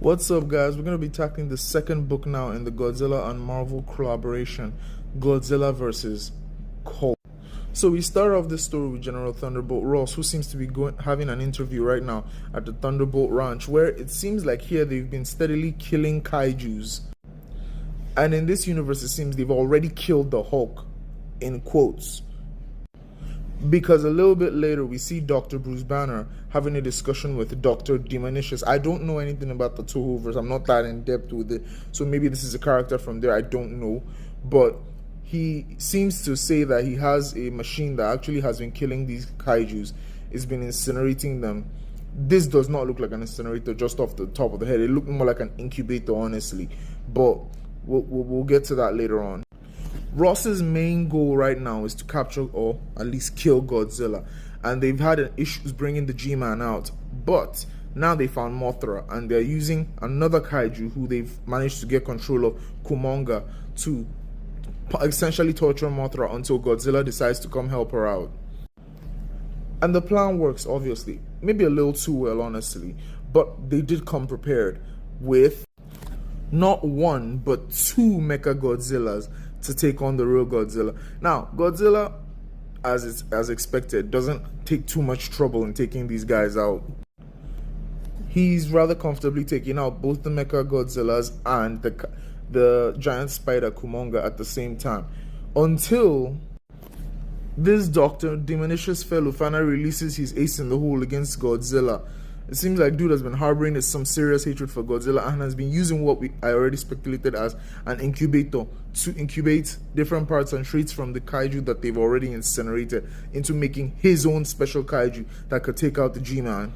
What's up, guys? We're going to be tackling the second book now in the Godzilla and Marvel collaboration, Godzilla vs. Hulk. So we start off this story with General Thunderbolt Ross, who seems to be having an interview right now at the Thunderbolt Ranch, where it seems like here they've been steadily killing kaijus. And in this universe, it seems they've already killed the Hulk, in quotes. Because a little bit later, we see Dr. Bruce Banner having a discussion with Dr. Demonicious. I don't know anything about the Tohoverse. I'm not that in depth with it. So maybe this is a character from there. I don't know. But he seems to say that he has a machine that actually has been killing these kaijus. It's been incinerating them. This does not look like an incinerator just off the top of the head. It looked more like an incubator, honestly. But we'll get to that later on. Ross's main goal right now is to capture or at least kill Godzilla, and they've had issues bringing the G-Man out, but now they found Mothra and they're using another kaiju who they've managed to get control of, Kumonga, to essentially torture Mothra until Godzilla decides to come help her out. And the plan works, obviously, maybe a little too well, honestly, but they did come prepared with not one but two Mecha Godzillas to take on the real Godzilla. Now, Godzilla, as expected, doesn't take too much trouble in taking these guys out. He's rather comfortably taking out both the Mecha Godzillas and the giant spider Kumonga at the same time, until this Dr. Demonicious fellow finally releases his ace in the hole against Godzilla. It seems like dude has been harboring some serious hatred for Godzilla and has been using what I already speculated as an incubator to incubate different parts and traits from the kaiju that they've already incinerated into making his own special kaiju that could take out the G-Man.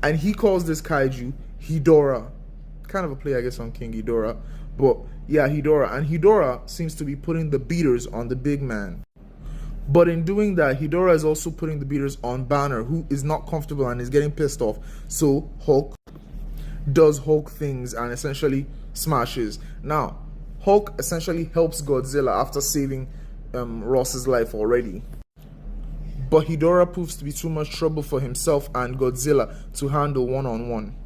And he calls this kaiju Hedorah. Kind of a play, I guess, on King Ghidorah. But yeah, Hedorah. And Hedorah seems to be putting the beaters on the big man. But in doing that, Hedorah is also putting the beaters on Banner, who is not comfortable and is getting pissed off. So Hulk does Hulk things and essentially smashes. Now, Hulk essentially helps Godzilla after saving Ross's life already. But Hedorah proves to be too much trouble for himself and Godzilla to handle one-on-one.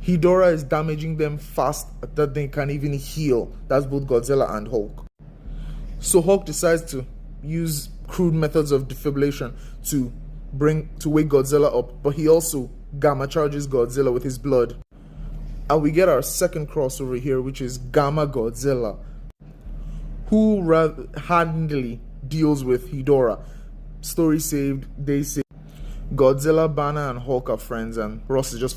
Hedorah is damaging them fast that they can even heal. That's both Godzilla and Hulk. So Hulk decides to use crude methods of defibrillation to wake Godzilla up, but he also gamma charges Godzilla with his blood. And we get our second crossover here, which is Gamma Godzilla, who rather handily deals with Hedorah. Story saved, day saved. Godzilla, Banner, and Hulk are friends, and Ross is just